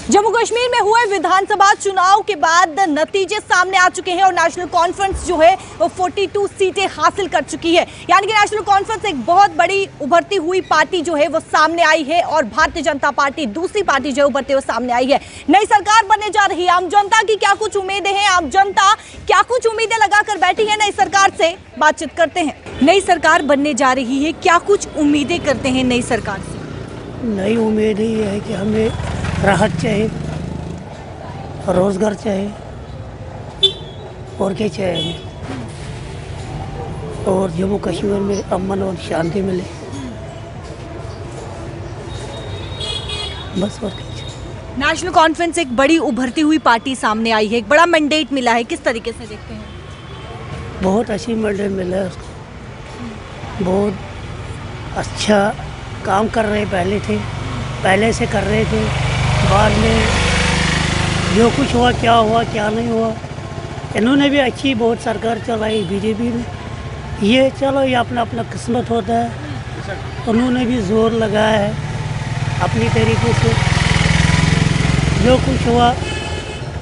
जम्मू कश्मीर में हुए विधानसभा चुनाव के बाद नतीजे सामने आ चुके हैं और नेशनल कॉन्फ्रेंस जो है वो 42 सीटें हासिल कर चुकी है। यानी कि नेशनल कॉन्फ्रेंस एक बहुत बड़ी उभरती हुई पार्टी जो है वो सामने आई है और भारतीय जनता पार्टी दूसरी पार्टी जो उभरते हुए सामने आई है। नई सरकार बनने जा रही है। आम जनता की क्या कुछ उम्मीदें हैं, आम जनता क्या कुछ उम्मीदें लगाकर बैठी है नई सरकार से, बातचीत करते हैं। नई सरकार बनने जा रही है, क्या कुछ उम्मीदें करते हैं नई सरकार से? नई उम्मीद ही है कि हमें राहत चाहिए, रोजगार चाहिए और क्या चाहिए हमें, और जम्मू कश्मीर में अमन और शांति मिले, बस और क्या। नेशनल कॉन्फ्रेंस एक बड़ी उभरती हुई पार्टी सामने आई है, एक बड़ा मैंडेट मिला है, किस तरीके से देखते हैं? बहुत अच्छी मैंडेट मिला है उसको, बहुत अच्छा काम कर रहे पहले से कर रहे थे। बाद में जो कुछ हुआ क्या नहीं हुआ, इन्होंने भी अच्छी बहुत सरकार चलाई बीजेपी ने। ये चलो ये अपना अपना किस्मत होता है, उन्होंने भी जोर लगाया है अपनी तरीके से। जो कुछ हुआ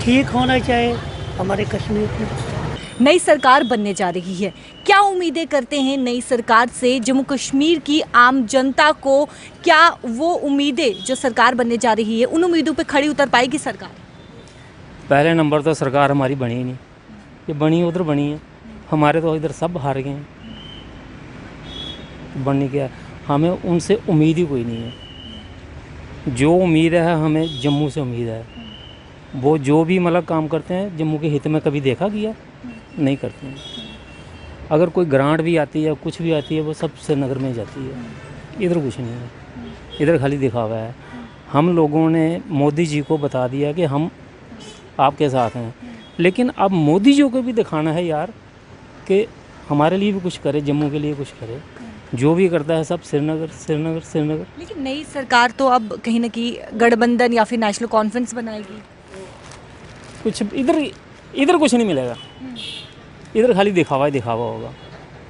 ठीक होना चाहिए हमारे कश्मीर में। नई सरकार बनने जा रही है, क्या उम्मीदें करते हैं नई सरकार से? जम्मू कश्मीर की आम जनता को क्या वो उम्मीदें जो सरकार बनने जा रही है उन उम्मीदों पे खड़ी उतर पाएगी सरकार? पहले नंबर तो सरकार हमारी बनी ही नहीं, ये बनी उधर बनी है, हमारे तो इधर सब हार गए हैं। बनने क्या, हमें उनसे उम्मीद ही कोई नहीं है। जो उम्मीद है हमें जम्मू से उम्मीद है, वो जो भी मतलब काम करते हैं जम्मू के हित में कभी देखा गया नहीं करते हैं। अगर कोई ग्रांट भी आती है कुछ भी आती है वो सब श्रीनगर में जाती है, इधर कुछ नहीं है, इधर खाली दिखावा है। हम लोगों ने मोदी जी को बता दिया कि हम आपके साथ हैं, लेकिन अब मोदी जी को भी दिखाना है यार कि हमारे लिए भी कुछ करे, जम्मू के लिए कुछ करे। जो भी करता है सब श्रीनगर श्रीनगर श्रीनगर। लेकिन नई सरकार तो अब कहीं ना कहीं गठबंधन या फिर नेशनल कॉन्फ्रेंस बनाएगी, कुछ इधर कुछ नहीं मिलेगा, इधर खाली दिखावा ही दिखावा होगा।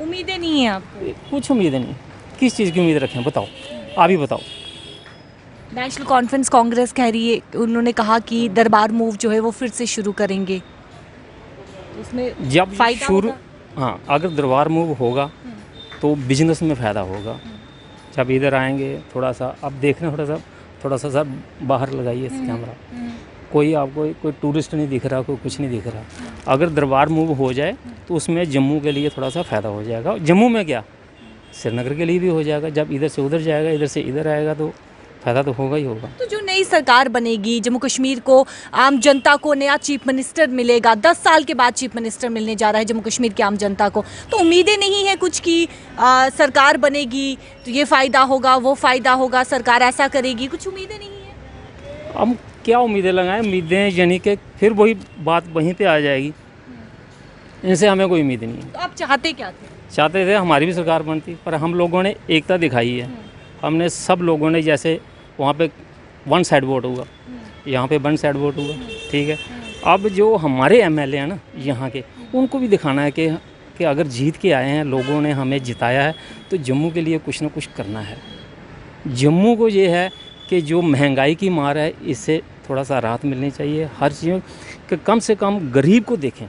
उम्मीदें नहीं है आपको? कुछ उम्मीदें नहीं। किस चीज़ की उम्मीद रखें बताओ, आप ही बताओ। नेशनल कॉन्फ्रेंस कांग्रेस कह रही है, उन्होंने कहा कि दरबार मूव जो है वो फिर से शुरू करेंगे, उसमें जब फायदा शुरू होगा? हाँ, अगर दरबार मूव होगा तो बिजनेस में फ़ायदा होगा। जब इधर आएंगे थोड़ा सा अब देखना, थोड़ा सा सर बाहर लगाइए कैमरा, कोई आपको कोई टूरिस्ट नहीं दिख रहा, कोई कुछ नहीं दिख रहा। अगर दरबार मूव हो जाए तो उसमें जम्मू के लिए थोड़ा सा फ़ायदा हो जाएगा। जम्मू में क्या, श्रीनगर के लिए भी हो जाएगा। जब इधर से उधर जाएगा, इधर से इधर आएगा तो फ़ायदा तो होगा ही होगा। तो जो नई सरकार बनेगी, जम्मू कश्मीर को आम जनता को नया चीफ मिनिस्टर मिलेगा, 10 साल के बाद चीफ मिनिस्टर मिलने जा रहा है जम्मू कश्मीर की आम जनता को, तो उम्मीदें नहीं है कुछ की सरकार बनेगी तो ये फ़ायदा होगा, वो फ़ायदा होगा, सरकार ऐसा करेगी, कुछ उम्मीदें नहीं है? हम क्या उम्मीदें लगाएं? उम्मीदें यानी कि फिर वही बात वहीं पे आ जाएगी, इनसे हमें कोई उम्मीद नहीं है। तो आप चाहते क्या थे? चाहते थे हमारी भी सरकार बनती, पर हम लोगों ने एकता दिखाई है। हमने सब लोगों ने, जैसे वहाँ पे वन साइड वोट हुआ, यहाँ पे वन साइड वोट हुआ, ठीक है। अब जो हमारे एमएलए हैं ना यहाँ के, उनको भी दिखाना है कि अगर जीत के आए हैं, लोगों ने हमें जिताया है, तो जम्मू के लिए कुछ ना कुछ करना है। जम्मू को ये है कि जो महंगाई की मार है इससे थोड़ा सा राहत मिलनी चाहिए। हर चीज़ कि कम से कम गरीब को देखें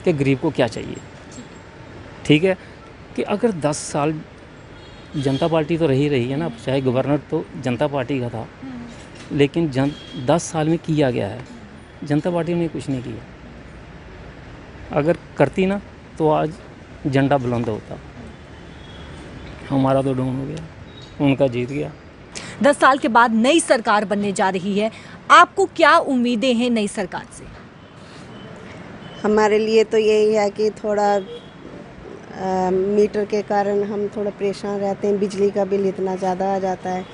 कि गरीब को क्या चाहिए, ठीक है। कि अगर 10 साल जनता पार्टी तो रही है ना, चाहे गवर्नर तो जनता पार्टी का था, लेकिन 10 साल में किया गया है, जनता पार्टी ने कुछ नहीं किया। अगर करती ना तो आज झंडा बुलंद होता। हमारा तो डाउन हो गया, उनका जीत गया। 10 साल के बाद नई सरकार बनने जा रही है, आपको क्या उम्मीदें हैं नई सरकार से? हमारे लिए तो यही है कि थोड़ा मीटर के कारण हम थोड़ा परेशान रहते हैं, बिजली का बिल इतना ज़्यादा आ जाता है।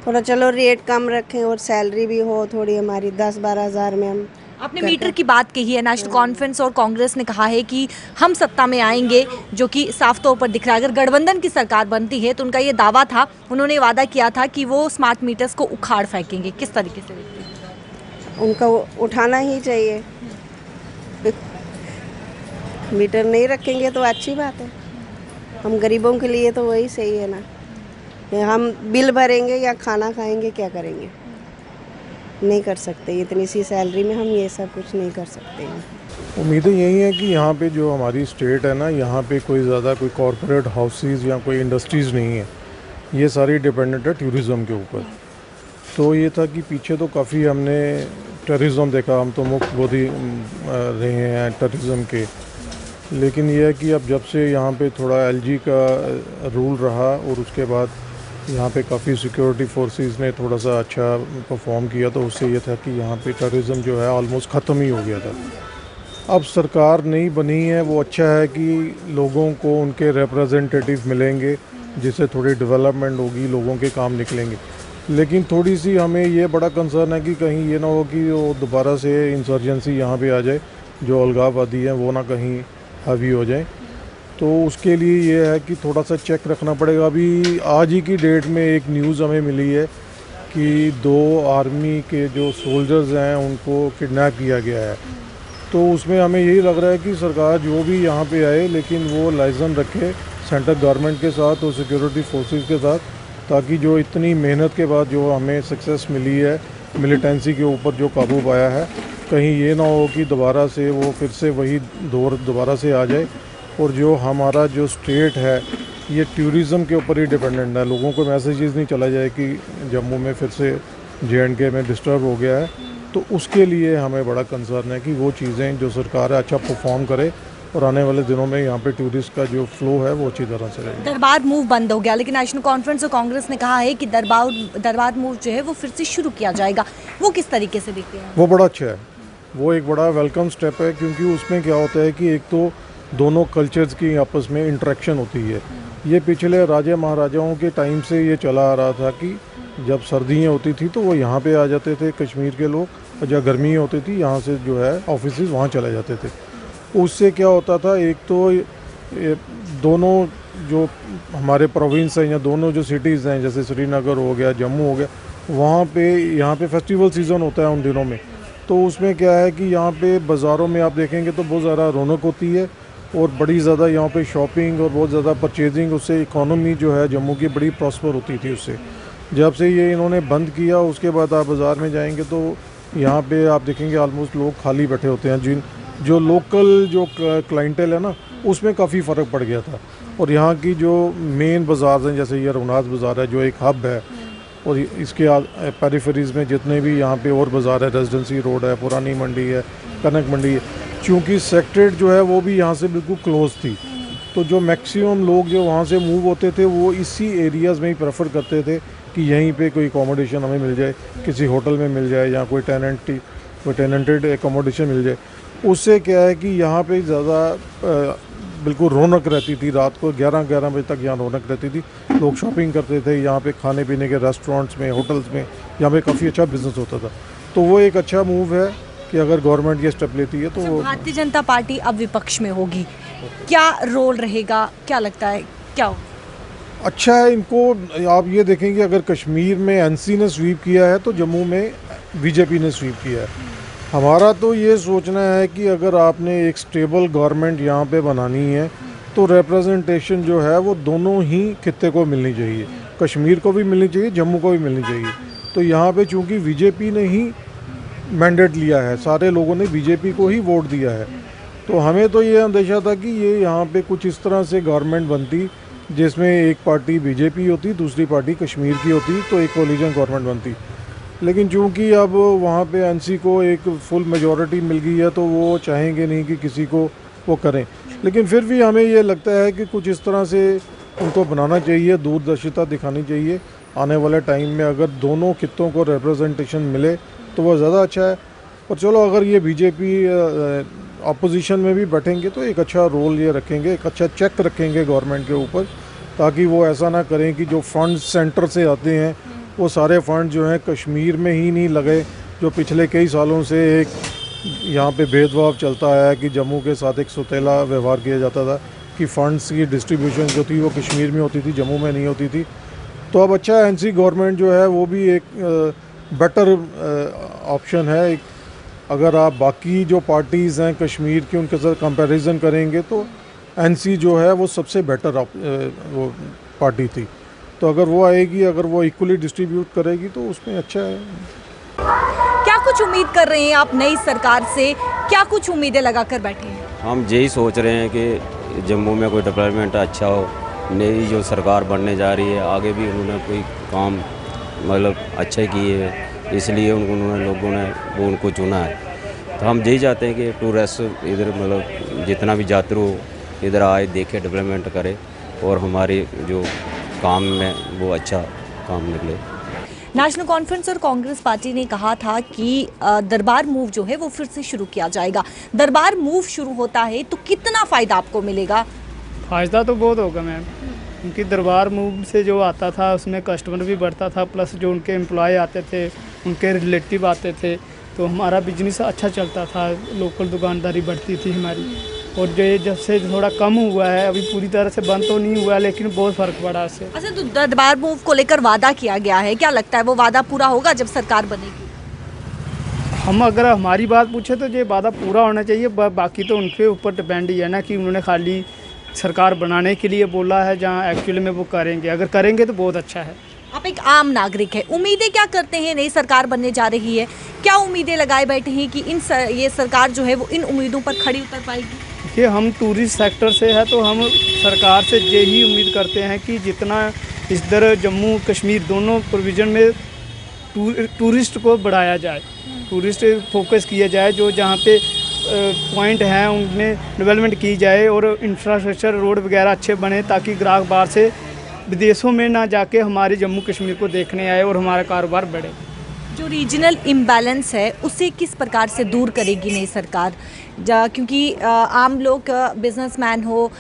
थोड़ा चलो रेट कम रखें और सैलरी भी हो थोड़ी हमारी, 10-12 हज़ार में हम। आपने मीटर की बात कही है, नेशनल कॉन्फ्रेंस और कांग्रेस ने कहा है कि हम सत्ता में आएंगे, जो कि साफ तौर पर दिख रहा है। अगर गठबंधन की सरकार बनती है तो उनका ये दावा था, उन्होंने वादा किया था कि वो स्मार्ट मीटर्स को उखाड़ फेंकेंगे, किस तरीके से देखते हैं? उनका उठाना ही चाहिए। मीटर नहीं रखेंगे तो अच्छी बात है, हम गरीबों के लिए तो वही सही है ना। हम बिल भरेंगे या खाना खाएंगे, क्या करेंगे? नहीं कर सकते, इतनी सी सैलरी में हम ये सब कुछ नहीं कर सकते हैं। उम्मीदें यही हैं कि यहाँ पे जो हमारी स्टेट है ना, यहाँ पे कोई ज़्यादा कोई कॉरपोरेट हाउसेस या कोई इंडस्ट्रीज़ नहीं है, ये सारी डिपेंडेंट है टूरिज़्म के ऊपर। तो ये था कि पीछे तो काफ़ी हमने टूरिज़्म देखा, हम तो मुख्य बोधी रहे हैं टूरिज़्म के, लेकिन ये है कि अब जब से यहाँ पे थोड़ा एलजी का रूल रहा और उसके बाद यहाँ पे काफ़ी सिक्योरिटी फोर्सेस ने थोड़ा सा अच्छा परफॉर्म किया, तो उससे ये था कि यहाँ पे टूरिज़्म जो है ऑलमोस्ट ख़त्म ही हो गया था। अब सरकार नई बनी है, वो अच्छा है कि लोगों को उनके रिप्रेजेंटेटिव मिलेंगे, जिससे थोड़ी डेवलपमेंट होगी, लोगों के काम निकलेंगे। लेकिन थोड़ी सी हमें ये बड़ा कंसर्न है कि कहीं ये ना हो कि वो दोबारा से इंसर्जेंसी यहाँ पे आ जाए, जो अलगाववादी हैं वो ना कहीं हावी हो जाए। तो उसके लिए ये है कि थोड़ा सा चेक रखना पड़ेगा। अभी आज ही की डेट में एक न्यूज़ हमें मिली है कि 2 आर्मी के जो सोल्जर्स हैं उनको किडनैप किया गया है। तो उसमें हमें यही लग रहा है कि सरकार जो भी यहाँ पे आए, लेकिन वो लाइसेंस रखे सेंट्रल गवर्नमेंट के साथ और सिक्योरिटी फोर्सेस के साथ, ताकि जो इतनी मेहनत के बाद जो हमें सक्सेस मिली है मिलिटेंसी के ऊपर जो काबू पाया है, कहीं ये ना हो कि दोबारा से वो फिर से वही दौर दोबारा से आ जाए। और जो हमारा जो स्टेट है ये टूरिज़्म के ऊपर ही डिपेंडेंट है। लोगों को मैसेजेस नहीं चला जाए कि जम्मू में फिर से JNK में डिस्टर्ब हो गया है। तो उसके लिए हमें बड़ा कंसर्न है कि वो चीज़ें जो सरकार है अच्छा परफॉर्म करे और आने वाले दिनों में यहाँ पे टूरिस्ट का जो फ्लो है वो अच्छी तरह से रहे। दरबार मूव बंद हो गया, लेकिन नेशनल कॉन्फ्रेंस और कांग्रेस ने कहा है कि दरबार मूव जो है वो फिर से शुरू किया जाएगा। वो किस तरीके से देखते हैं? वो बड़ा अच्छा है, वो एक बड़ा वेलकम स्टेप है, क्योंकि उसमें क्या होता है कि एक तो दोनों कल्चर्स की आपस में इंटरेक्शन होती है। ये पिछले राजा महाराजाओं के टाइम से ये चला आ रहा था कि जब सर्दियाँ होती थी तो वो यहाँ पे आ जाते थे कश्मीर के लोग, और जब गर्मी होती थी यहाँ से जो है ऑफिसेज वहाँ चले जाते थे। उससे क्या होता था, एक तो ये दोनों जो हमारे प्रोविंस हैं या दोनों जो सिटीज़ हैं, जैसे श्रीनगर हो गया, जम्मू हो गया, वहाँ पे यहाँ पे फेस्टिवल सीज़न होता है उन दिनों में। तो उसमें क्या है कि यहाँ पे बाज़ारों में आप देखेंगे तो बहुत ज़्यादा रौनक होती है और बड़ी ज़्यादा यहाँ पे शॉपिंग और बहुत ज़्यादा परचेजिंग, उससे इकोनॉमी जो है जम्मू की बड़ी प्रॉस्पर होती थी उससे। जब से ये इन्होंने बंद किया उसके बाद आप बाज़ार में जाएंगे तो यहाँ पे आप देखेंगे ऑलमोस्ट लोग खाली बैठे होते हैं। जो लोकल जो क्लाइंटेल है ना, उसमें काफ़ी फ़र्क पड़ गया था। और यहाँ की जो मेन बाज़ार हैं, जैसे ये रघुनाथ बाज़ार है जो एक हब है, और इसके पेरिफेरीज़ में जितने भी यहाँ पे और बाज़ार है, रेजिडेंसी रोड है, पुरानी मंडी है, कनक मंडी है, चूँकि सेक्रेट जो है वो भी यहाँ से बिल्कुल क्लोज थी, तो जो मैक्सिमम लोग जो वहाँ से मूव होते थे वो इसी एरियाज़ में ही प्रेफर करते थे कि यहीं पे कोई अकोमोडेशन हमें मिल जाए, किसी होटल में मिल जाए या कोई टेनेंटेड अकोमोडेशन मिल जाए। उससे क्या है कि यहाँ पे ज़्यादा बिल्कुल रौनक रहती थी। रात को 11 बजे तक यहाँ रौनक रहती थी, लोग शॉपिंग करते थे, यहाँ पे खाने पीने के रेस्टोरेंट्स में, होटल्स में, यहाँ पे काफ़ी अच्छा बिजनेस होता था। तो वो एक अच्छा मूव है कि अगर गवर्नमेंट ये स्टेप लेती है तो वो। भारतीय जनता पार्टी अब विपक्ष में होगी, क्या रोल रहेगा, क्या लगता है क्या हो? अच्छा है इनको। आप ये देखेंगे अगर कश्मीर में NC ने स्वीप किया है तो जम्मू में BJP ने स्वीप किया है। हमारा तो ये सोचना है कि अगर आपने एक स्टेबल गवर्नमेंट यहाँ पे बनानी है तो रिप्रेजेंटेशन जो है वो दोनों ही खित्ते को मिलनी चाहिए, कश्मीर को भी मिलनी चाहिए, जम्मू को भी मिलनी चाहिए। तो यहाँ पे चूँकि BJP ने ही मैंडेट लिया है, सारे लोगों ने BJP को ही वोट दिया है, तो हमें तो ये अंदेशा था कि ये यहाँ पे कुछ इस तरह से गवर्नमेंट बनती जिसमें एक पार्टी BJP होती, दूसरी पार्टी कश्मीर की होती, तो एक कोलिजन गवर्नमेंट बनती। लेकिन चूंकि अब वहाँ पे NC को एक फुल मेजॉरिटी मिल गई है तो वो चाहेंगे नहीं कि किसी को वो करें। लेकिन फिर भी हमें ये लगता है कि कुछ इस तरह से उनको बनाना चाहिए, दूरदर्शिता दिखानी चाहिए। आने वाले टाइम में अगर दोनों खित्तों को रिप्रेजेंटेशन मिले तो वह ज़्यादा अच्छा है। और चलो अगर ये BJP अपोजिशन में भी बैठेंगे तो एक अच्छा रोल ये रखेंगे, एक अच्छा चेक रखेंगे गवर्नमेंट के ऊपर, ताकि वो ऐसा ना करें कि जो फंड सेंटर से आते हैं वो सारे फंड जो हैं कश्मीर में ही नहीं लगे। जो पिछले कई सालों से एक यहाँ पे भेदभाव चलता है कि जम्मू के साथ एक सौतेला व्यवहार किया जाता था कि फ़ंड्स की डिस्ट्रीब्यूशन जो थी वो कश्मीर में होती थी, जम्मू में नहीं होती थी। तो अब अच्छा NC गवर्नमेंट जो है वो भी एक बेटर ऑप्शन है। अगर आप बाकी जो पार्टीज़ हैं कश्मीर की उनके साथ कंपैरिजन करेंगे तो NC जो है वो सबसे बेटर वो पार्टी थी। तो अगर वो आएगी, अगर वो इक्वली डिस्ट्रीब्यूट करेगी तो उसमें अच्छा है। कुछ उम्मीद कर रहे हैं आप नई सरकार से, क्या कुछ उम्मीदें लगाकर बैठे हैं? हम यही सोच रहे हैं कि जम्मू में कोई डेवलपमेंट अच्छा हो। नई जो सरकार बनने जा रही है, आगे भी उन्होंने कोई काम मतलब अच्छे किए हैं, इसलिए उन्होंने लोगों ने वो उनको चुना है। तो हम यही चाहते हैं कि टूरिस्ट इधर मतलब जितना भी यात्रु इधर आए, देखे, डेवलपमेंट करे और हमारे जो काम में वो अच्छा काम निकले। नेशनल कॉन्फ्रेंस और कांग्रेस पार्टी ने कहा था कि दरबार मूव जो है वो फिर से शुरू किया जाएगा। दरबार मूव शुरू होता है तो कितना फ़ायदा आपको मिलेगा? फ़ायदा तो बहुत होगा मैम, क्योंकि दरबार मूव से जो आता था उसमें कस्टमर भी बढ़ता था, प्लस जो उनके एम्प्लॉय आते थे, उनके रिलेटिव आते थे, तो हमारा बिजनेस अच्छा चलता था, लोकल दुकानदारी बढ़ती थी हमारी। और जो ये जब से थोड़ा कम हुआ है, अभी पूरी तरह से बंद तो नहीं हुआ है, लेकिन बहुत फ़र्क पड़ा इससे। अच्छा, तो दरबार मूव को लेकर वादा किया गया है, क्या लगता है वो वादा पूरा होगा जब सरकार बनेगी? हम अगर हमारी बात पूछे तो ये वादा पूरा होना चाहिए, बाकी तो उनके ऊपर डिपेंड ही है ना कि उन्होंने खाली सरकार बनाने के लिए बोला है, जहाँ एक्चुअली में वो करेंगे। अगर करेंगे तो बहुत अच्छा है। आप एक आम नागरिक है, उम्मीदें क्या करते हैं? नई सरकार बनने जा रही है, क्या उम्मीदें लगाए बैठे हैं कि ये सरकार जो है वो इन उम्मीदों पर खड़ी उतर पाएगी? कि हम टूरिस्ट सेक्टर से है तो हम सरकार से यही उम्मीद करते हैं कि जितना इधर जम्मू कश्मीर दोनों प्रोविज़न में टूरिस्ट को बढ़ाया जाए, टूरिस्ट फोकस किया जाए, जो जहाँ पे पॉइंट हैं उनमें डेवलपमेंट की जाए और इंफ्रास्ट्रक्चर रोड वगैरह अच्छे बने, ताकि ग्राहक बाहर से विदेशों में ना जाके हमारे जम्मू कश्मीर को देखने आए और हमारा कारोबार बढ़े। जो रीजनल इम्बैलेंस है उसे किस प्रकार से दूर करेगी नई सरकार? क्योंकि आम लोग, बिजनेसमैन हो,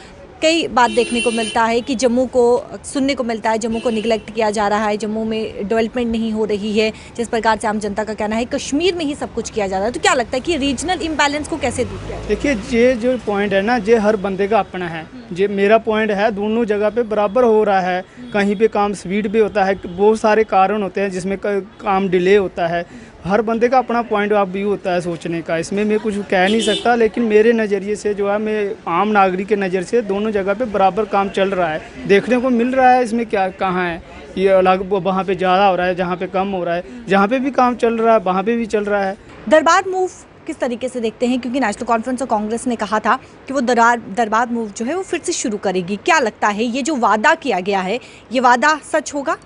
कई बात देखने को मिलता है कि जम्मू को सुनने को मिलता है, जम्मू को निगलेक्ट किया जा रहा है, जम्मू में डेवलपमेंट नहीं हो रही है, जिस प्रकार से आम जनता का कहना है कश्मीर में ही सब कुछ किया जा रहा है। तो क्या लगता है कि रीजनल इम्बैलेंस को कैसे दूर किया? देखिए, ये जो पॉइंट है ना, ये हर बंदे का अपना है। ये मेरा पॉइंट है, दोनों जगह पे बराबर हो रहा है। कहीं पे काम स्पीड पे होता है, बहुत सारे कारण होते हैं जिसमें काम डिले होता है। हर बंदे का अपना पॉइंट ऑफ व्यू होता है सोचने का, इसमें मैं कुछ कह नहीं सकता, लेकिन मेरे नज़रिए से जो है, मैं आम नागरिक के नज़र से दोनों जगह पे बराबर काम चल रहा है, देखने को मिल रहा है। इसमें क्या कहाँ है ये अलग, वहाँ पे ज़्यादा हो रहा है, जहाँ पे कम हो रहा है, जहाँ पे भी काम चल रहा है वहाँ पे भी चल रहा है। दरबार मूव किस तरीके से देखते हैं? क्योंकि नेशनल कॉन्फ्रेंस और कांग्रेस ने कहा था कि वो दरबार मूव जो है वो फिर से शुरू करेगी। क्या लगता है ये जो वादा किया गया है, ये वादा सच होगा?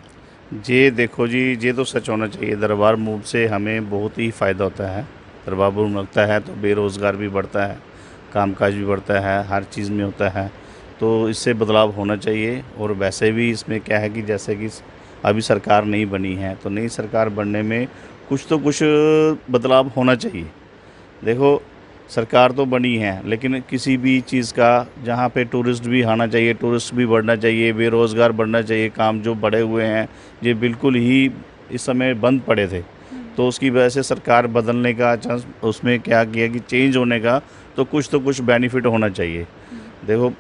जी देखो जी, ये तो सच होना चाहिए। दरबार मूव से हमें बहुत ही फ़ायदा होता है। दरबार मूव लगता है तो बेरोज़गार भी बढ़ता है, कामकाज भी बढ़ता है, हर चीज़ में होता है। तो इससे बदलाव होना चाहिए। और वैसे भी इसमें क्या है कि जैसे कि अभी सरकार नहीं बनी है, तो नई सरकार बनने में कुछ तो कुछ बदलाव होना चाहिए। देखो, सरकार तो बनी है, लेकिन किसी भी चीज़ का जहाँ पे टूरिस्ट भी आना चाहिए, टूरिस्ट भी बढ़ना चाहिए, बेरोज़गार बढ़ना चाहिए। काम जो बढ़े हुए हैं ये बिल्कुल ही इस समय बंद पड़े थे, तो उसकी वजह से सरकार बदलने का चांस, उसमें क्या किया कि चेंज होने का तो कुछ बेनिफिट होना चाहिए। देखो,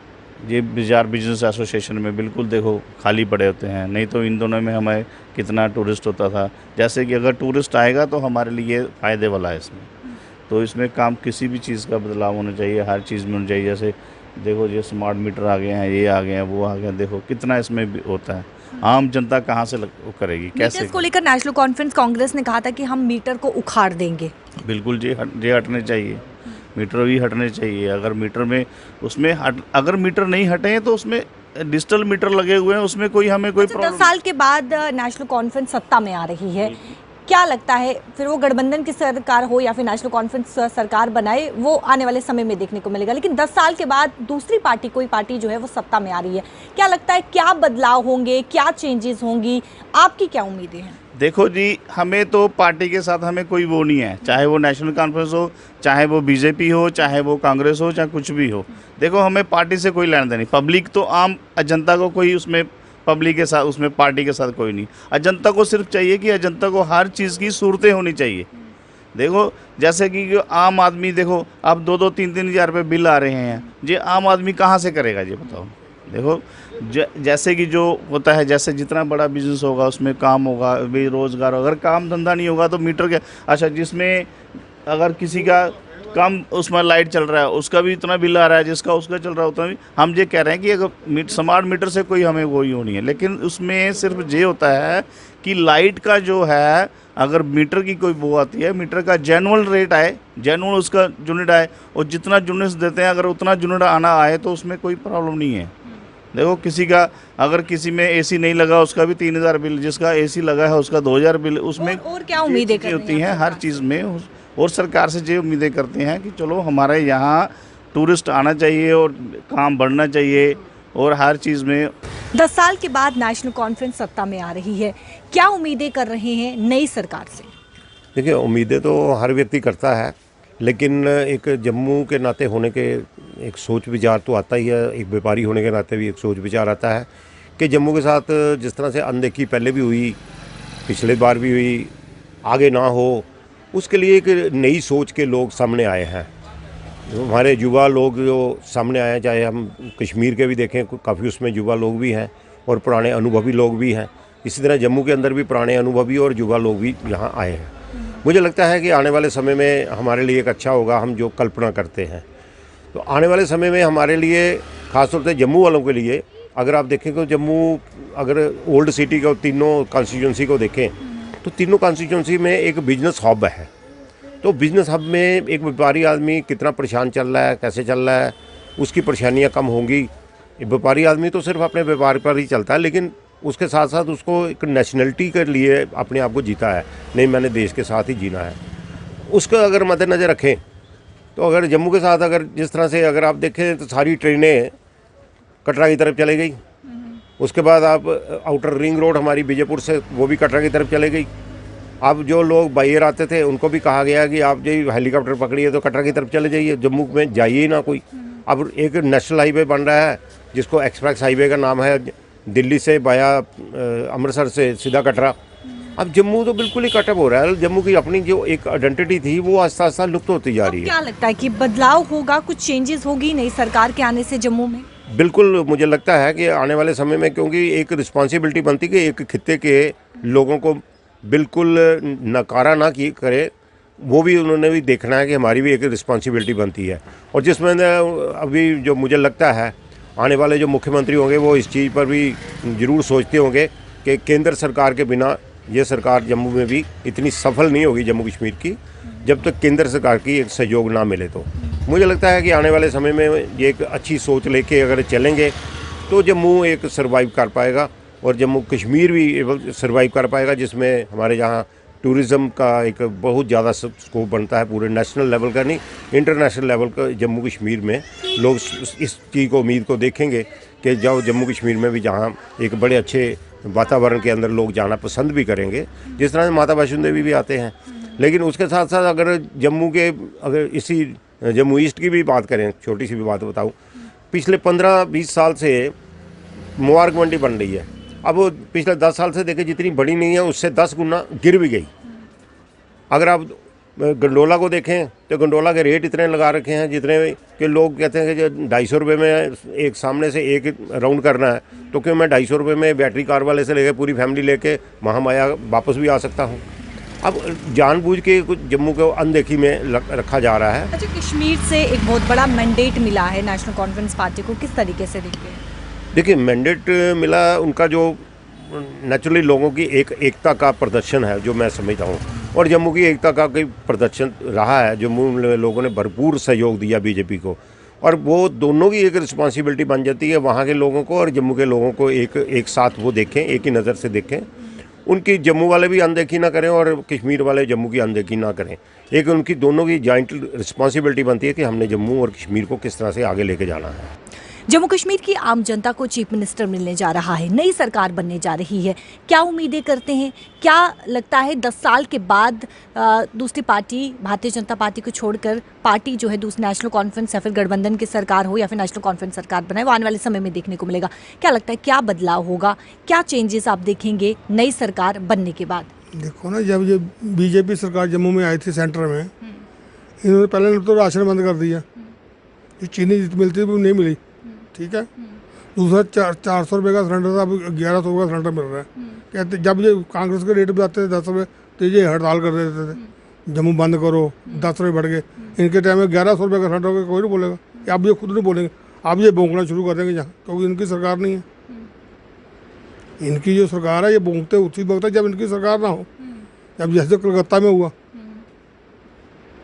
ये बाजार बिजनेस एसोसिएशन में बिल्कुल देखो खाली पड़े होते हैं, नहीं तो इन दोनों में हमें कितना टूरिस्ट होता था। जैसे कि अगर टूरिस्ट आएगा तो हमारे लिए फ़ायदे वाला है इसमें। तो इसमें काम किसी भी चीज़ का बदलाव होना चाहिए, हर चीज़ में होना चाहिए। जैसे देखो, ये स्मार्ट मीटर आ गए हैं, ये आ गए हैं, वो आ गए हैं, देखो कितना इसमें भी होता है। आम जनता कहाँ से वो करेगी, कैसे? मीटर्स को लेकर नेशनल कॉन्फ्रेंस कांग्रेस ने कहा था कि हम मीटर को उखाड़ देंगे। बिल्कुल ये हटने चाहिए, मीटर भी हटने चाहिए। अगर मीटर में उसमें अगर मीटर नहीं हटे तो उसमें डिजिटल मीटर लगे हुए हैं, उसमें कोई हमें कोई 10 साल के बाद नेशनल कॉन्फ्रेंस सत्ता में आ रही है, क्या लगता है फिर वो गठबंधन की सरकार हो या फिर नेशनल कॉन्फ्रेंस सरकार बनाए, वो आने वाले समय में देखने को मिलेगा। लेकिन 10 साल के बाद दूसरी पार्टी, कोई पार्टी जो है वो सत्ता में आ रही है, क्या लगता है क्या बदलाव होंगे, क्या चेंजेस होंगी, आपकी क्या उम्मीदें हैं? देखो जी, हमें तो पार्टी के साथ हमें कोई वो नहीं है, चाहे वो नेशनल कॉन्फ्रेंस हो, चाहे वो बीजेपी हो, चाहे वो कांग्रेस हो, चाहे कुछ भी हो। देखो, हमें पार्टी से कोई लेना देना नहीं। पब्लिक तो आम जनता को कोई उसमें पब्लिक के साथ, उसमें पार्टी के साथ कोई नहीं। अजंता को सिर्फ चाहिए कि अजंता को हर चीज़ की सूरतें होनी चाहिए। देखो, जैसे कि आम आदमी, देखो अब 2-2, 3-3 हज़ार रुपये बिल आ रहे हैं, ये आम आदमी कहाँ से करेगा ये बताओ। देखो, जैसे कि जो होता है, जैसे जितना बड़ा बिजनेस होगा उसमें काम होगा, बेरोजगार, अगर काम धंधा नहीं होगा तो मीटर के, अच्छा जिसमें अगर किसी का कम उसमें लाइट चल रहा है उसका भी इतना बिल आ रहा है, जिसका उसका चल रहा है उतना भी। हम ये कह रहे हैं कि अगर स्मार्ट मीटर से कोई हमें वो ही होनी है, लेकिन उसमें सिर्फ ये होता है कि लाइट का जो है, अगर मीटर की कोई वो आती है, मीटर का जेनुअल रेट आए, जेनुअल उसका यूनिट आए, और जितना यूनिट्स देते हैं अगर उतना यूनिट आना आए तो उसमें कोई प्रॉब्लम नहीं है। देखो किसी का अगर किसी में एसी नहीं लगा उसका भी 3000 बिल, जिसका एसी लगा है उसका 2000 बिल, उसमें और क्या उम्मीदें करते होती हैं हर चीज़ में। और सरकार से ये उम्मीदें करते हैं कि चलो हमारे यहाँ टूरिस्ट आना चाहिए और काम बढ़ना चाहिए, और हर चीज़ में 10 साल के बाद नेशनल कॉन्फ्रेंस सत्ता में आ रही है, क्या उम्मीदें कर रहे हैं नई सरकार से? देखिए, उम्मीदें तो हर व्यक्ति करता है, लेकिन एक जम्मू के नाते होने के एक सोच विचार तो आता ही है, एक व्यापारी होने के नाते भी एक सोच विचार आता है कि जम्मू के साथ जिस तरह से अनदेखी पहले भी हुई, पिछले बार भी हुई, आगे ना हो, उसके लिए एक नई सोच के लोग सामने आए हैं। हमारे युवा लोग जो सामने आए हैं, चाहे हम कश्मीर के भी देखें, काफ़ी उसमें युवा लोग भी हैं और पुराने अनुभवी लोग भी हैं। इसी तरह जम्मू के अंदर भी पुराने अनुभवी और युवा लोग भी यहाँ आए हैं। मुझे लगता है कि आने वाले समय में हमारे लिए एक अच्छा होगा, हम जो कल्पना करते हैं। तो आने वाले समय में हमारे लिए, ख़ासतौर से जम्मू वालों के लिए, अगर आप देखें तो जम्मू, अगर ओल्ड सिटी को, तीनों कॉन्स्टिट्यूंसी को देखें तो तीनों कॉन्स्टिट्यूंसी में एक बिजनेस हब है। तो बिजनेस हब में एक व्यापारी आदमी कितना परेशान चल रहा है, कैसे चल रहा है, उसकी परेशानियाँ कम होंगी। व्यापारी आदमी तो सिर्फ अपने व्यापार पर ही चलता है, लेकिन उसके साथ साथ उसको एक नेशनलिटी के लिए अपने आप को जीता है, नहीं मैंने देश के साथ ही जीना है। उसका अगर मद्देनज़र रखें तो अगर जम्मू के साथ अगर जिस तरह से अगर आप देखें तो सारी ट्रेनें कटरा की तरफ चली गई, उसके बाद आप आउटर रिंग रोड हमारी बीजेपुर से वो भी कटरा की तरफ चली गई। अब जो लोग बाई एयर आते थे उनको भी कहा गया कि आप जो हेलीकॉप्टर पकड़िए तो कटरा की तरफ चले जाइए, जम्मू में जाइए ही ना कोई। अब एक नेशनल हाईवे बन रहा है जिसको एक्सप्रेस हाईवे का नाम है, दिल्ली से बाया अमृतसर से सीधा कटरा। अब जम्मू तो बिल्कुल ही कटअप हो रहा है। जम्मू की अपनी जो एक आइडेंटिटी थी वो आस्ता आस्ता लुप्त होती जा रही है। क्या लगता है कि बदलाव होगा, कुछ चेंजेस होगी नई सरकार के आने से जम्मू में? बिल्कुल, मुझे लगता है कि आने वाले समय में, क्योंकि एक रिस्पॉन्सिबिलिटी बनती कि एक खित्ते के लोगों को बिल्कुल नकारा ना की करे, वो भी उन्होंने भी देखना है कि हमारी भी एक रिस्पॉन्सिबिलिटी बनती है। और जिसमें अभी जो मुझे लगता है आने वाले जो मुख्यमंत्री होंगे वो इस चीज़ पर भी ज़रूर सोचते होंगे कि केंद्र सरकार के बिना ये सरकार जम्मू में भी इतनी सफल नहीं होगी, जम्मू कश्मीर की, जब तक केंद्र सरकार की एक सहयोग ना मिले। तो मुझे लगता है कि आने वाले समय में ये एक अच्छी सोच लेके अगर चलेंगे तो जम्मू एक सर्वाइव कर पाएगा और जम्मू कश्मीर भी सर्वाइव कर पाएगा, जिसमें हमारे यहाँ टूरिज़्म का एक बहुत ज़्यादा स्कोप बनता है, पूरे नेशनल लेवल का नहीं, इंटरनेशनल लेवल का। जम्मू कश्मीर में लोग इस चीज़ को, उम्मीद को देखेंगे कि जाओ जम्मू कश्मीर में भी, जहाँ एक बड़े अच्छे वातावरण के अंदर लोग जाना पसंद भी करेंगे, जिस तरह से माता वैष्णो देवी भी आते हैं। लेकिन उसके साथ साथ अगर जम्मू के, अगर इसी जम्मू ईस्ट की भी बात करें, छोटी सी भी बात बताऊँ, पिछले 15-20 साल से मुबारक मंडी बन रही है। अब वो पिछले 10 साल से देखें जितनी बड़ी नहीं है उससे 10 गुना गिर भी गई। अगर आप गंडोला को देखें तो गंडोला के रेट इतने लगा रखे हैं जितने कि लोग कहते हैं कि जो 250 रुपये में एक सामने से एक राउंड करना है, तो क्यों मैं 250 रुपये में बैटरी कार वाले से लेकर पूरी फैमिली लेके महामाया वापस भी आ सकता हूँ। अब जानबूझ के कुछ जम्मू को अनदेखी में रखा जा रहा है। अच्छा, कश्मीर से एक बहुत बड़ा मैंडेट मिला है नेशनल कॉन्फ्रेंस पार्टी को, किस तरीके से देखते हैं? देखिए, मैंडेट मिला उनका जो नेचुरली लोगों की एक एकता का प्रदर्शन है, जो मैं समझता हूँ, और जम्मू की एकता का कोई प्रदर्शन रहा है। जम्मू लोगों ने भरपूर सहयोग दिया बीजेपी को, और वो दोनों की एक रिस्पॉन्सिबिलिटी बन जाती है वहाँ के लोगों को और जम्मू के लोगों को एक साथ वो देखें, एक ही नज़र से देखें। उनकी जम्मू वाले भी अनदेखी ना करें और कश्मीर वाले जम्मू की अनदेखी ना करें। एक उनकी दोनों की जॉइंट रिस्पॉन्सिबिलिटी बनती है कि हमने जम्मू और कश्मीर को किस तरह से आगे लेके जाना है। जम्मू कश्मीर की आम जनता को चीफ मिनिस्टर मिलने जा रहा है, नई सरकार बनने जा रही है, क्या उम्मीदें करते हैं? क्या लगता है 10 साल के बाद दूसरी पार्टी, भारतीय जनता पार्टी को छोड़कर पार्टी जो है दूसरी नेशनल कॉन्फ्रेंस या फिर गठबंधन की सरकार हो या फिर नेशनल कॉन्फ्रेंस सरकार बनाए, वो आने वाले समय में देखने को मिलेगा? क्या लगता है क्या बदलाव होगा, क्या चेंजेस आप देखेंगे नई सरकार बनने के बाद? देखो ना, जब ये बीजेपी सरकार जम्मू में आई थी सेंटर में, इन्होंने पहले तो राशन बंद कर दिया, जो चीनी मिलती थी वो नहीं मिली, ठीक है। दूसरा 400 रुपये का सिलेंडर था, अब 1100 का सिलेंडर मिल रहा है। कहते जब ये कांग्रेस के रेट बताते थे 10 रुपये तो ये हड़ताल कर देते थे, जम्मू बंद करो, 10 रुपये बढ़ गए। इनके टाइम में 1100 रुपये का सिलेंडर होगा, कोई नहीं बोलेगा। अब ये खुद नहीं बोलेंगे, अब ये भौंकना शुरू कर देंगे जहाँ, क्योंकि इनकी सरकार नहीं है। इनकी जो सरकार है ये भौंकते उसी वक्त है जब इनकी सरकार ना हो। जब जैसे कलकत्ता में हुआ,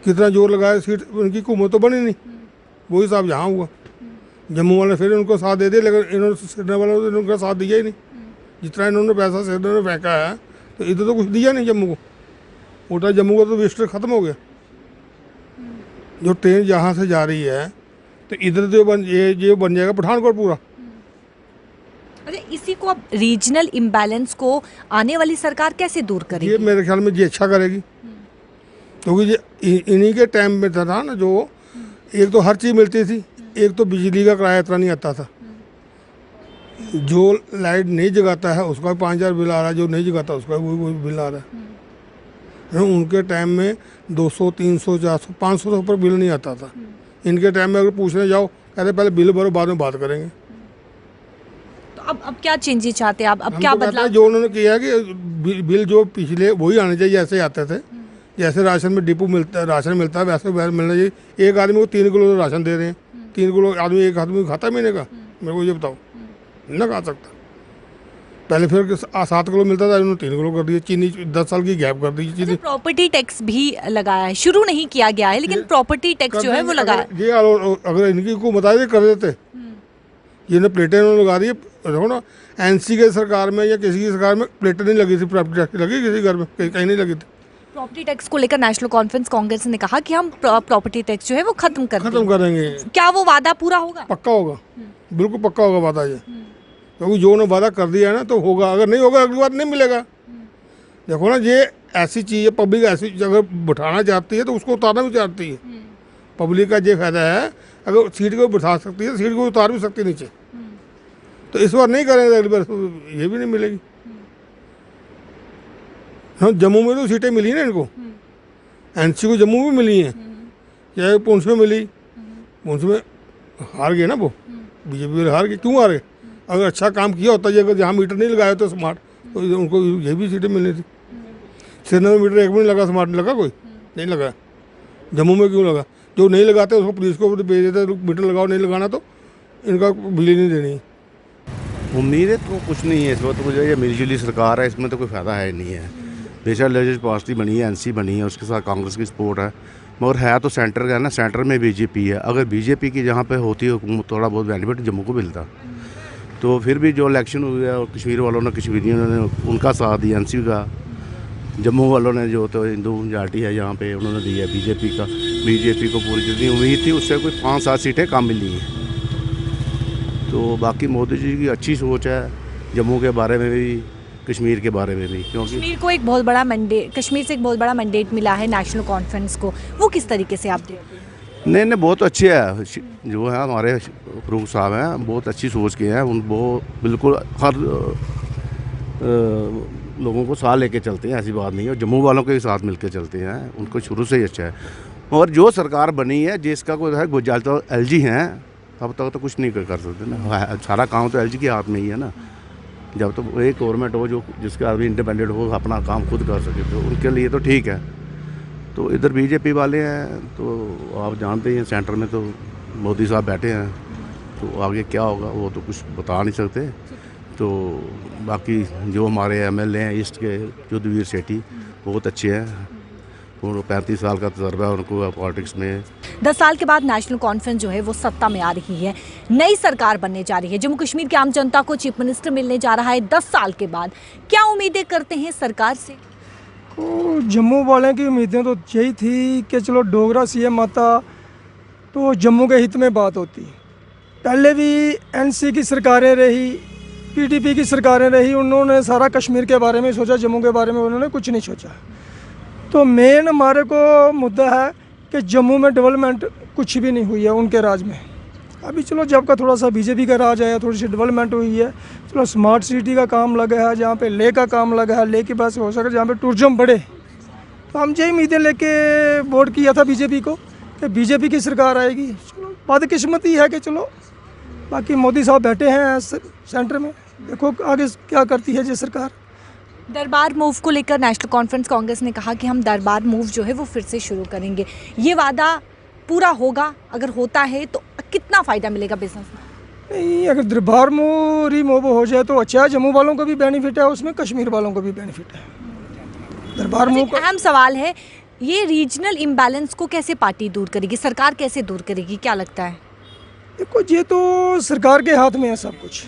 कितना जोर लगाया, सीट इनकी हुकूमत तो बनी नहीं, वही हिसाब यहाँ हुआ। जम्मू वाले फिर उनको साथ दे दिए, लेकिन इन्होंने श्रीनगर वालों ने उनका साथ दिया ही नहीं। जितना इन्होंने पैसा श्रीनगर में फेंका है, तो इधर तो कुछ दिया नहीं जम्मू को। उल्टा जम्मू का तो विस्टर ख़त्म हो गया। जो ट्रेन जहाँ से जा रही है, तो इधर तो ये बन जाएगा पठानकोट पूरा। अच्छा, इसी को अब रीजनल इम्बैलेंस को आने वाली सरकार कैसे दूर करेगी? ये मेरे ख्याल में ये अच्छा करेगी, क्योंकि ये इन्हीं के टाइम में था ना, जो एक तो हर चीज़ मिलती थी, एक तो बिजली का किराया इतना नहीं आता था। जो लाइट नहीं जगाता है उसका 5000 बिल आ रहा है, जो नहीं जगाता उसका वो बिल आ रहा है। उनके टाइम में 200, 300, 400, 500 से ऊपर बिल नहीं आता था। इनके टाइम में अगर पूछने जाओ, कहते पहले बिल भरो, बाद में बात करेंगे। तो अब क्या चेंजेस चाहते हैं आप? अब हम क्या तो कहते बदलाव? हैं, जो उन्होंने किया है कि बिल जो पिछले वही आने चाहिए, जैसे आते थे। जैसे राशन में डिपो मिलता है, राशन मिलता है, वैसे मिलना चाहिए। एक आदमी को 3 किलो राशन दे रहे हैं, 3 किलो आदमी एक आदमी खाता महीने का? मेरे को ये बताओ, ना खा सकता। पहले फिर 7 किलो मिलता था, इन्होंने 3 किलो कर दिया। चीनी 10 साल की गैप कर दी चीनी। प्रॉपर्टी टैक्स भी लगाया है, शुरू नहीं किया गया है, लेकिन प्रॉपर्टी टैक्स जो है वो लगाया है। ये अगर इनकी हुकूमत आई कर देते, जिन्हें प्लेटें इन्होंने लगा दी। देखो ना, एनसी के सरकार में या किसी की सरकार में प्लेटें नहीं लगी थी, प्रॉपर्टी टैक्स लगी किसी घर में? कहीं नहीं लगी थी। प्रॉपर्टी टैक्स को लेकर नेशनल कॉन्फ्रेंस कांग्रेस ने कहा कि हम प्रॉपर्टी टैक्स जो है वो खत्म करेंगे। क्या वो वादा पूरा होगा? पक्का होगा, बिल्कुल पक्का होगा वादा ये, क्योंकि जो उन्होंने वादा कर दिया है ना, तो होगा। अगर नहीं होगा अगली बार नहीं मिलेगा। देखो ना, ये ऐसी चीज़ है, पब्लिक ऐसी अगर बिठाना चाहती है तो उसको उतारना भी चाहती है। पब्लिक का ये फायदा है, अगर सीट को बिठा सकती है, सीट को उतार भी सकती है नीचे। तो इस बार नहीं करेंगे, अगली बार ये भी नहीं मिलेगी। हाँ, जम्मू में तो सीटें मिली ना इनको, एनसी को जम्मू में मिली हैं, चाहे पुंछ में मिली। पुंछ में हार गए ना वो, बीजेपी हार गए। क्यों हार गए? अगर अच्छा काम किया होता, ये अगर जहाँ मीटर नहीं लगाया तो स्मार्ट, तो उनको ये भी सीटें मिलनी थी। श्रीनगर में मीटर एक भी नहीं लगा, स्मार्ट लगा कोई नहीं लगा। जम्मू में क्यों लगा? जो नहीं लगाते उसको पुलिस को भेज देते, मीटर लगाओ, नहीं लगाना तो इनका बिजली नहीं देनी। उम्मीदें तो कुछ नहीं है इस वक्त। तो ये मिलीजुली सरकार है, इसमें तो कोई फ़ायदा है नहीं है। बेशक लेजिस्लेटिव पार्टी बनी है, एनसी बनी है, उसके साथ कांग्रेस की सपोर्ट है, मगर है तो सेंटर का है ना। सेंटर में बीजेपी है। अगर बीजेपी की जहाँ पे होती है हुकूमत, थोड़ा बहुत बेनिफिट जम्मू को मिलता। तो फिर भी जो इलेक्शन हुआ है और कश्मीर वालों ने, कश्मीरियों ने उनका साथ दिया, एनसी का। जम्मू वालों ने जो तो हिंदू मेजॉरिटी है यहाँ पे, उन्होंने दिया बीजेपी का। बीजेपी को पूरी जितनी उम्मीद थी उससे कोई 5-7 सीटें कम मिली हैं। तो बाकी मोदी जी की अच्छी सोच है जम्मू के बारे में भी, कश्मीर के बारे में भी, क्योंकि कश्मीर को एक बहुत बड़ा मैंडेट, कश्मीर से एक बहुत बड़ा मैंडेट मिला है नेशनल कॉन्फ्रेंस को। वो किस तरीके से आप देखते हैं? नहीं, बहुत अच्छे है जो है हमारे फरूक साहब हैं, बहुत अच्छी सोच के हैं। वो बिल्कुल हर लोगों को साथ लेके चलते हैं, ऐसी बात नहीं है। और जम्मू वालों के भी साथ मिलके चलते हैं, उनको शुरू से ही अच्छा है। और जो सरकार बनी है, जिसका कोई है गुजरात तो एलजी हैं, तब तक तो कुछ नहीं कर सकते ना। सारा काम तो एलजी के हाथ में ही है ना। जब तो एक गवर्नमेंट हो जो जिसका आदमी इंडिपेंडेंट हो, अपना काम खुद कर सके, तो उनके लिए तो ठीक है। तो इधर बीजेपी वाले हैं, तो आप जानते ही हैं सेंटर में तो मोदी साहब बैठे हैं। तो आगे क्या होगा वो तो कुछ बता नहीं सकते। तो बाकी जो हमारे एमएलए हैं ईस्ट के, युद्धवीर सेठी, बहुत अच्छे हैं। 35 साल का तजर्बा है उनको पॉलिटिक्स में। 10 साल के बाद नेशनल कॉन्फ्रेंस जो है वो सत्ता में आ रही है, नई सरकार बनने जा रही है, जम्मू कश्मीर की आम जनता को चीफ मिनिस्टर मिलने जा रहा है 10 साल के बाद। क्या उम्मीदें करते हैं सरकार से? तो जम्मू वाले की उम्मीदें तो यही थी कि चलो डोगरा सीएम आता तो जम्मू के हित में बात होती। पहले भी एनसी की सरकारें रही, पीडीपी की सरकारें रही, उन्होंने सारा कश्मीर के बारे में सोचा, जम्मू के बारे में उन्होंने कुछ नहीं सोचा। तो मेन हमारे को मुद्दा है कि जम्मू में डेवलपमेंट कुछ भी नहीं हुई है उनके राज में। अभी चलो जब का थोड़ा सा बीजेपी का राज आया, थोड़ी सी डेवलपमेंट हुई है। चलो स्मार्ट सिटी का काम लगा है, जहाँ पे ले का काम लगा है, ले की बात से हो सके जहाँ पे टूरिज्म बढ़े। तो हम यही उम्मीदें लेके वोट किया था बीजेपी को कि बीजेपी की सरकार आएगी। चलो बदकिस्मती है कि चलो बाकी मोदी साहब बैठे हैं सेंटर में, देखो आगे क्या करती है ये सरकार। दरबार मूव को लेकर नेशनल कॉन्फ्रेंस कांग्रेस ने कहा कि हम दरबार मूव जो है वो फिर से शुरू करेंगे। ये वादा पूरा होगा? अगर होता है तो कितना फ़ायदा मिलेगा बिजनेस में? नहीं, अगर दरबार मूव रिमूव हो जाए तो अच्छा है, जम्मू वालों को भी बेनिफिट है, उसमें कश्मीर वालों को भी बेनिफिट है। दरबार मूव का अहम सवाल है, ये रीजनल इम्बैलेंस को कैसे पार्टी दूर करेगी, सरकार कैसे दूर करेगी, क्या लगता है? देखो, ये तो सरकार के हाथ में है सब कुछ।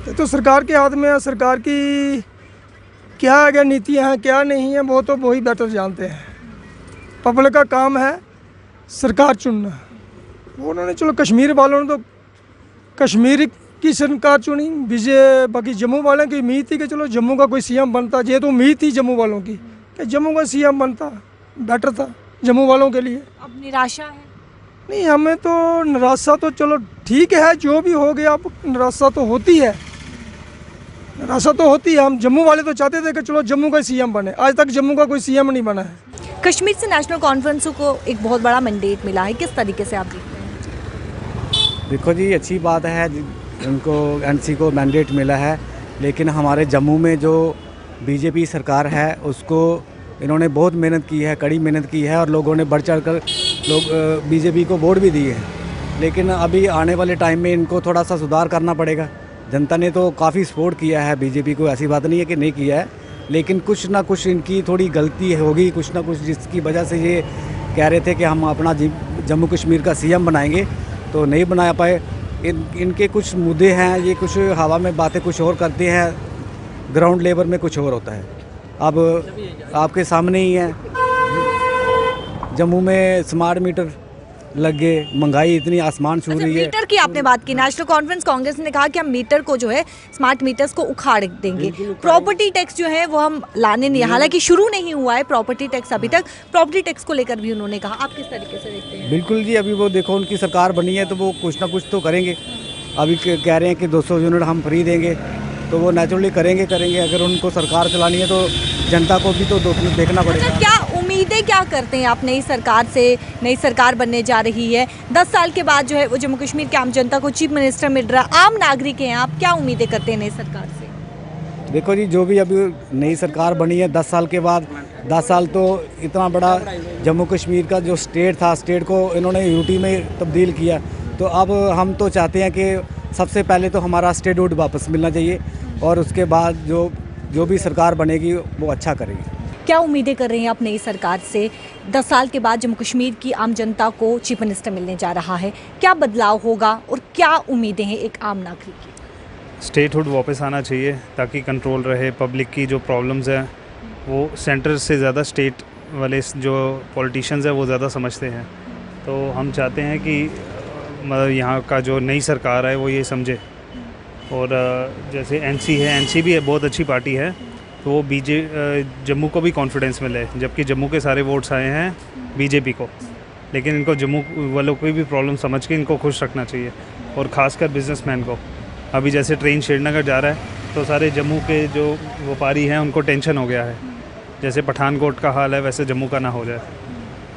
ये तो सरकार के हाथ में है। सरकार की क्या अगर नीतियाँ हैं क्या नहीं है वो तो वही बेटर जानते हैं। पब्लिक का काम है सरकार चुनना। वो उन्होंने चलो कश्मीर वालों ने तो कश्मीर की सरकार चुनी, बाकी जम्मू वालों की उम्मीद थी कि चलो जम्मू का कोई सीएम बनता। ये तो उम्मीद थी जम्मू वालों की कि जम्मू का सीएम बनता, बेटर था जम्मू वालों के लिए। अब निराशा है? नहीं, हमें तो निराशा तो चलो ठीक है, जो भी हो गया, अब निराशा तो होती है, निराशा तो होती है। हम जम्मू वाले तो चाहते थे कि चलो जम्मू का सीएम बने, आज तक जम्मू का कोई सीएम नहीं बना है। कश्मीर से नेशनल कॉन्फ्रेंस को एक बहुत बड़ा मैंडेट मिला है, किस तरीके से आप देखते हैं? देखो जी, अच्छी बात है उनको एनसी को मैंडेट मिला है, लेकिन हमारे जम्मू में जो बीजेपी सरकार है उसको इन्होंने बहुत मेहनत की है, कड़ी मेहनत की है, और लोगों ने बढ़ चढ़ कर लोग बीजेपी को वोट भी दिए हैं। लेकिन अभी आने वाले टाइम में इनको थोड़ा सा सुधार करना पड़ेगा। जनता ने तो काफ़ी सपोर्ट किया है बीजेपी को, ऐसी बात नहीं है कि नहीं किया है, लेकिन कुछ ना कुछ इनकी थोड़ी गलती होगी, कुछ ना कुछ, जिसकी वजह से ये कह रहे थे कि हम अपना जम्मू कश्मीर का सीएम बनाएंगे, तो नहीं बना पाए। इनके कुछ मुद्दे हैं, ये कुछ हवा में बातें कुछ और करते हैं, ग्राउंड लेवल में कुछ और होता है। अब आपके सामने ही है, जम्मू में स्मार्ट मीटर लग गए, महंगाई इतनी आसमान छू रही है। मीटर की आपने बात की, नेशनल कॉन्फ्रेंस कांग्रेस ने कहा कि हम मीटर को जो है स्मार्ट मीटर्स को उखाड़ देंगे। प्रॉपर्टी टैक्स जो है वो हम लाने नहीं, हालांकि शुरू नहीं हुआ है प्रॉपर्टी टैक्स अभी तक। प्रॉपर्टी टैक्स को लेकर भी उन्होंने कहा, आप किस तरीके से देखते हैं? बिल्कुल जी, अभी वो देखो उनकी सरकार बनी है तो वो कुछ ना कुछ तो करेंगे। अभी कह रहे हैं कि 200 यूनिट हम फ्री देंगे, तो वो नेचुरली करेंगे। अगर उनको सरकार चलानी है तो जनता को भी तो देखना पड़ेगा। क्या उम्मीदें क्या करते हैं आप नई सरकार से? नई सरकार बनने जा रही है, 10 साल के बाद जो है वो जम्मू कश्मीर की आम जनता को चीफ मिनिस्टर मिल रहा है, आम नागरिक हैं आप, क्या उम्मीदें करते हैं नई सरकार से? देखो जी, जो भी अभी नई सरकार बनी है 10 साल के बाद, 10 साल तो इतना बड़ा जम्मू कश्मीर का जो स्टेट था, स्टेट को इन्होंने यूटी में तब्दील किया। तो अब हम तो चाहते हैं कि सबसे पहले तो हमारा स्टेटहुड वापस मिलना चाहिए, और उसके बाद जो भी सरकार बनेगी वो अच्छा करेगी। क्या उम्मीदें कर रहे हैं आप नई सरकार से? 10 साल के बाद जम्मू कश्मीर की आम जनता को चीफ मिनिस्टर मिलने जा रहा है, क्या बदलाव होगा और क्या उम्मीदें हैं एक आम नागरिक की? स्टेटहुड वापस आना चाहिए ताकि कंट्रोल रहे। पब्लिक की जो प्रॉब्लम्स हैं वो सेंटर से ज़्यादा स्टेट वाले जो पॉलिटिशियंस हैं वो ज़्यादा समझते हैं। तो हम चाहते हैं कि मतलब यहाँ का जो नई सरकार है वो ये समझे। और जैसे एनसी है, एनसी भी बहुत अच्छी पार्टी है, तो वो जम्मू को भी कॉन्फिडेंस मिले, जबकि जम्मू के सारे वोट्स आए हैं बीजेपी को। लेकिन इनको जम्मू वालों की भी प्रॉब्लम समझ के इनको खुश रखना चाहिए, और ख़ासकर बिजनेसमैन को। अभी जैसे ट्रेन श्रीनगर जा रहा है तो सारे जम्मू के जो व्यापारी हैं उनको टेंशन हो गया है, जैसे पठानकोट का हाल है वैसे जम्मू का ना हो जाए।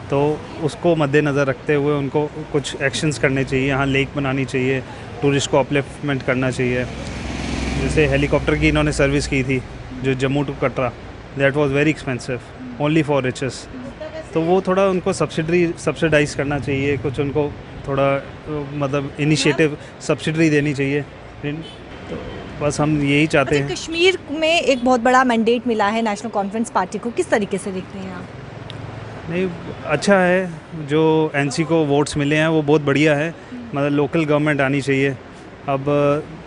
तो उसको मद्देनज़र रखते हुए उनको कुछ एक्शंस करने चाहिए। यहाँ लेक बनानी चाहिए, टूरिस्ट को अपलिफ्टमेंट करना चाहिए। जैसे हेलीकॉप्टर की इन्होंने सर्विस की थी जो Jammu to Katra, that was very expensive, only for riches. तो वो थोड़ा उनको सब्सिडाइज़ करना चाहिए, कुछ उनको थोड़ा मतलब इनिशिएटिव सब्सिडी देनी चाहिए। तो बस हम यही चाहते हैं। कश्मीर में एक बहुत बड़ा मैंडेट मिला है नेशनल कॉन्फ्रेंस पार्टी को, किस तरीके से देखते हैं आप? नहीं, अच्छा है जो एनसी को वोट्स मिले हैं, वो बहुत बढ़िया है। मतलब लोकल गवर्नमेंट आनी चाहिए। अब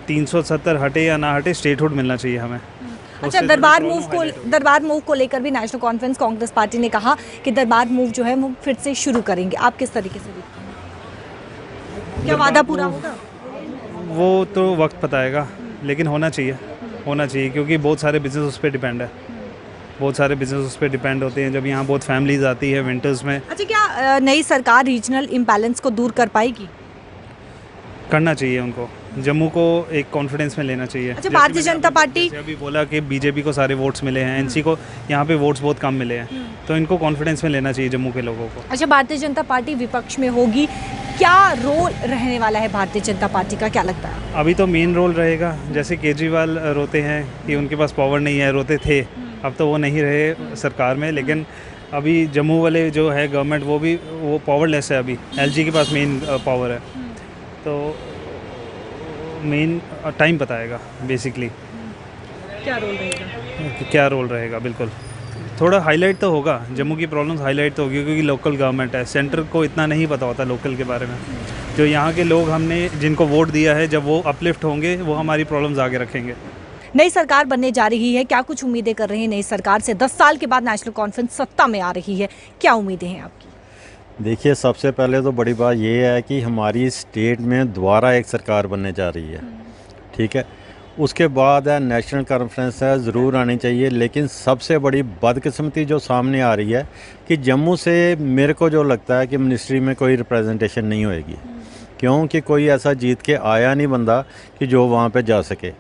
370 हटे या ना हटे, स्टेटहुड मिलना चाहिए हमें। अच्छा, दरबार मूव को लेकर भी नेशनल कॉन्फ्रेंस कांग्रेस पार्टी ने कहा कि दरबार मूव जो है वो फिर से शुरू करेंगे, आप किस तरीके से देखते हैं? क्या वादा पूरा होगा? वो तो वक्त बताएगा, लेकिन होना चाहिए क्योंकि बहुत सारे बिजनेस उस पर डिपेंड है। बहुत सारे बिजनेस उस पर डिपेंड होते हैं जब यहाँ बहुत फैमिलीज आती है विंटर्स में। अच्छा, क्या नई सरकार रीजनल इम्बैलेंस को दूर कर पाएगी? करना चाहिए उनको, जम्मू को एक कॉन्फिडेंस में लेना चाहिए। अच्छा, भारतीय जनता पार्टी जैसे अभी बोला कि बीजेपी को सारे वोट्स मिले हैं, एनसी को यहाँ पे वोट्स बहुत कम मिले हैं, तो इनको कॉन्फिडेंस में लेना चाहिए जम्मू के लोगों को। अच्छा, भारतीय जनता पार्टी विपक्ष में होगी, क्या रोल रहने वाला है भारतीय जनता पार्टी का, क्या लगता है? अभी तो मेन रोल रहेगा, जैसे केजरीवाल रोते हैं कि उनके पास पावर नहीं है, रोते थे, अब तो वो नहीं रहे सरकार में, लेकिन अभी जम्मू वाले जो है गवर्नमेंट वो पावरलेस है। अभी एलजी के पास मेन पावर है, तो मेन टाइम बताएगा बेसिकली क्या रोल रहेगा। क्या रोल रहेगा। बिल्कुल थोड़ा हाईलाइट तो होगा, जम्मू की प्रॉब्लम्स हाईलाइट तो होगी, क्योंकि लोकल गवर्नमेंट है, सेंटर को इतना नहीं पता होता लोकल के बारे में। जो यहाँ के लोग हमने जिनको वोट दिया है, जब वो अपलिफ्ट होंगे वो हमारी प्रॉब्लम्स आगे रखेंगे। नई सरकार बनने जा रही है, क्या कुछ उम्मीदें कर रहे हैं नई सरकार से? 10 साल के बाद नेशनल कॉन्फ्रेंस सत्ता में आ रही है, क्या उम्मीदें हैं आपकी? देखिए, सबसे पहले तो बड़ी बात ये है कि हमारी स्टेट में दोबारा एक सरकार बनने जा रही है, ठीक है। उसके बाद है नेशनल कॉन्फ्रेंस है, ज़रूर आनी चाहिए, लेकिन सबसे बड़ी बदकिस्मती जो सामने आ रही है कि जम्मू से मेरे को जो लगता है कि मिनिस्ट्री में कोई रिप्रेजेंटेशन नहीं होएगी, क्योंकि कोई ऐसा जीत के आया नहीं बंदा कि जो वहाँ पे जा सके।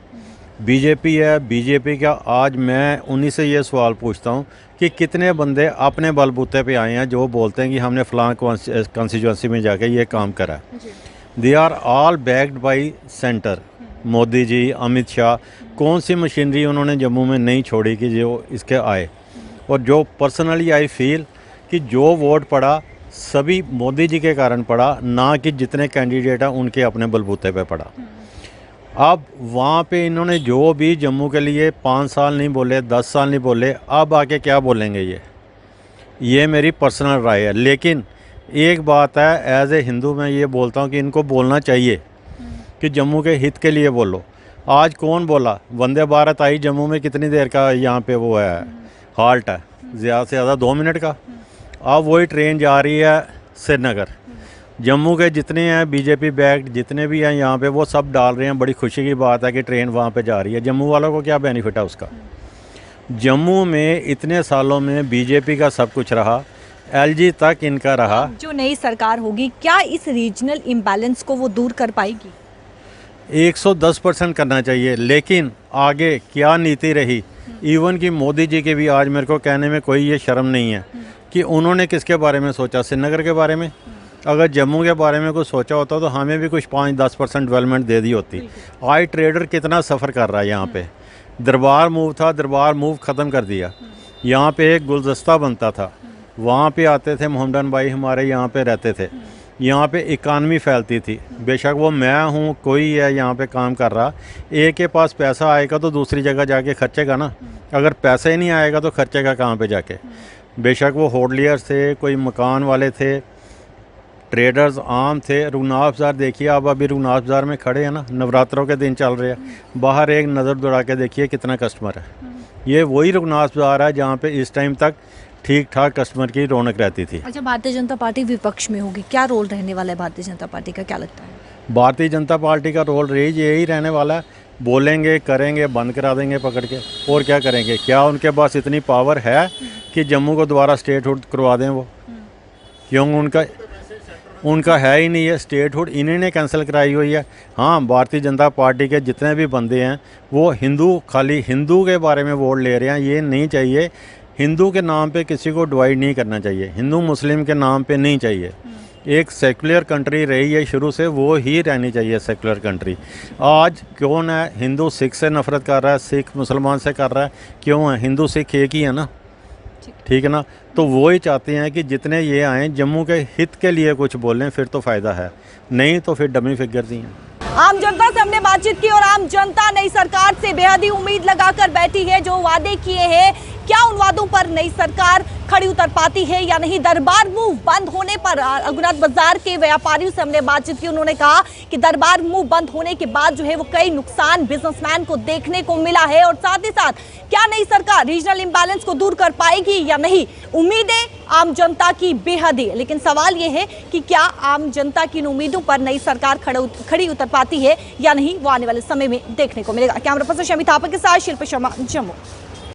बीजेपी है, बीजेपी का आज मैं उन्हीं से ये सवाल पूछता हूँ कि कितने बंदे अपने बलबूते पे आए हैं जो बोलते हैं कि हमने फ़लाँ कॉन्स्टिट्यूंसी में जाके ये काम करा। They are all backed by centre. Modi ji, Amit Shah, कौन सी मशीनरी उन्होंने जम्मू में नहीं छोड़ी कि जो इसके आए। और जो पर्सनली आई फील कि जो वोट पड़ा सभी मोदी जी के कारण पड़ा, ना कि जितने कैंडिडेट हैं उनके अपने बलबूते पे पड़ा। अब वहाँ पे इन्होंने जो भी जम्मू के लिए 5 साल नहीं बोले, 10 साल नहीं बोले, अब आके क्या बोलेंगे ये मेरी पर्सनल राय है। लेकिन एक बात है, एज ए हिंदू मैं ये बोलता हूँ कि इनको बोलना चाहिए कि जम्मू के हित के लिए बोलो। आज कौन बोला? वंदे भारत आई जम्मू में, कितनी देर का यहाँ पे वो है हाल्ट है, ज़्यादा से ज़्यादा 2 मिनट का। अब वही ट्रेन जा रही है श्रीनगर। जम्मू के जितने हैं बीजेपी बैक्ड जितने भी हैं यहाँ पे, वो सब डाल रहे हैं। बड़ी खुशी की बात है कि ट्रेन वहाँ पे जा रही है। जम्मू वालों को क्या बेनिफिट है उसका? जम्मू में इतने सालों में बीजेपी का सब कुछ रहा, एलजी तक इनका रहा। जो नई सरकार होगी, क्या इस रीजनल इम्बैलेंस को वो दूर कर पाएगी? 110% करना चाहिए, लेकिन आगे क्या नीति रही। इवन कि मोदी जी के भी आज मेरे को कहने में कोई ये शर्म नहीं है कि उन्होंने किसके बारे में सोचा, श्रीनगर के बारे में। अगर जम्मू के बारे में कुछ सोचा होता तो हमें भी कुछ 5-10% डेवलपमेंट दे दी होती। आज ट्रेडर कितना सफ़र कर रहा है यहाँ पे। दरबार मूव था, दरबार मूव ख़त्म कर दिया। यहाँ पे एक गुलदस्ता बनता था, वहाँ पे आते थे मोहम्मदन भाई हमारे, यहाँ पे रहते थे। यहाँ पे इकानमी फैलती थी। बेशक वो मैं हूँ, कोई है यहाँ पे काम कर रहा, एक के पास पैसा आएगा तो दूसरी जगह जाके खर्चेगा ना। अगर पैसा ही नहीं आएगा तो खर्चेगा कहाँ पे जाके? बेशक वो होटलियर थे, कोई मकान वाले थे, ट्रेडर्स आम थे। रघुनाथ बाज़ार देखिए, अब अभी रघुनाथ बाज़ार में खड़े हैं ना, नवरात्रों के दिन चल रहे हैं, बाहर एक नज़र दौड़ा के देखिए कितना कस्टमर है। ये वही रघुनाथ बाज़ार है जहाँ पे इस टाइम तक ठीक ठाक कस्टमर की रौनक रहती थी। अच्छा, भारतीय जनता पार्टी विपक्ष में होगी, क्या रोल रहने वाला है भारतीय जनता पार्टी का, क्या लगता है? भारतीय जनता पार्टी का रोल यही रहने वाला है, बोलेंगे, करेंगे, बंद करा देंगे पकड़ के, और क्या करेंगे? क्या उनके पास इतनी पावर है कि जम्मू को दोबारा स्टेटहुड करवा दें वो? क्यों उनका है ही नहीं है। स्टेटहुड इन्हीं ने कैंसिल कराई हुई है। हाँ, भारतीय जनता पार्टी के जितने भी बंदे हैं वो खाली हिंदू के बारे में वोट ले रहे हैं। ये नहीं चाहिए, हिंदू के नाम पे किसी को डिवाइड नहीं करना चाहिए, हिंदू मुस्लिम के नाम पे नहीं चाहिए। एक सेकुलर कंट्री रही है शुरू से, वो ही रहनी चाहिए सेकुलर कंट्री। आज कौन है हिंदू सिख से नफरत कर रहा है, सिख मुसलमान से कर रहा है? क्यों है? हिंदू सिख एक ही है ना, ठीक है ना। तो वो ही चाहते हैं कि जितने ये आएँ जम्मू के हित के लिए कुछ बोलें, फिर तो फ़ायदा है, नहीं तो फिर डमी फिगर ही हैं। आम जनता से हमने बातचीत की और आम जनता नई सरकार से बेहद ही उम्मीद लगाकर बैठी है। जो वादे किए हैं, क्या उन वादों पर नई सरकार खड़ी उतर पाती है या नहीं? दरबार मूव बंद होने पर रघुनाथ बाजार के व्यापारियों से हमने बातचीत की, उन्होंने कहा कि दरबार मूव बंद होने के बाद जो है वो कई नुकसान बिजनेसमैन को देखने को मिला है। और साथ ही साथ क्या नई सरकार रीजनल इंबैलेंस को दूर कर पाएगी या नहीं? उम्मीदें आम जनता की बेहद ही, लेकिन सवाल ये है कि क्या आम जनता की इन उम्मीदों पर नई सरकार खड़ी उतर पाती है या नहीं, वो आने वाले समय में देखने को मिलेगा। कैमरा पर्सन शमी थापा के साथ शिल्पा शर्मा, जम्मू।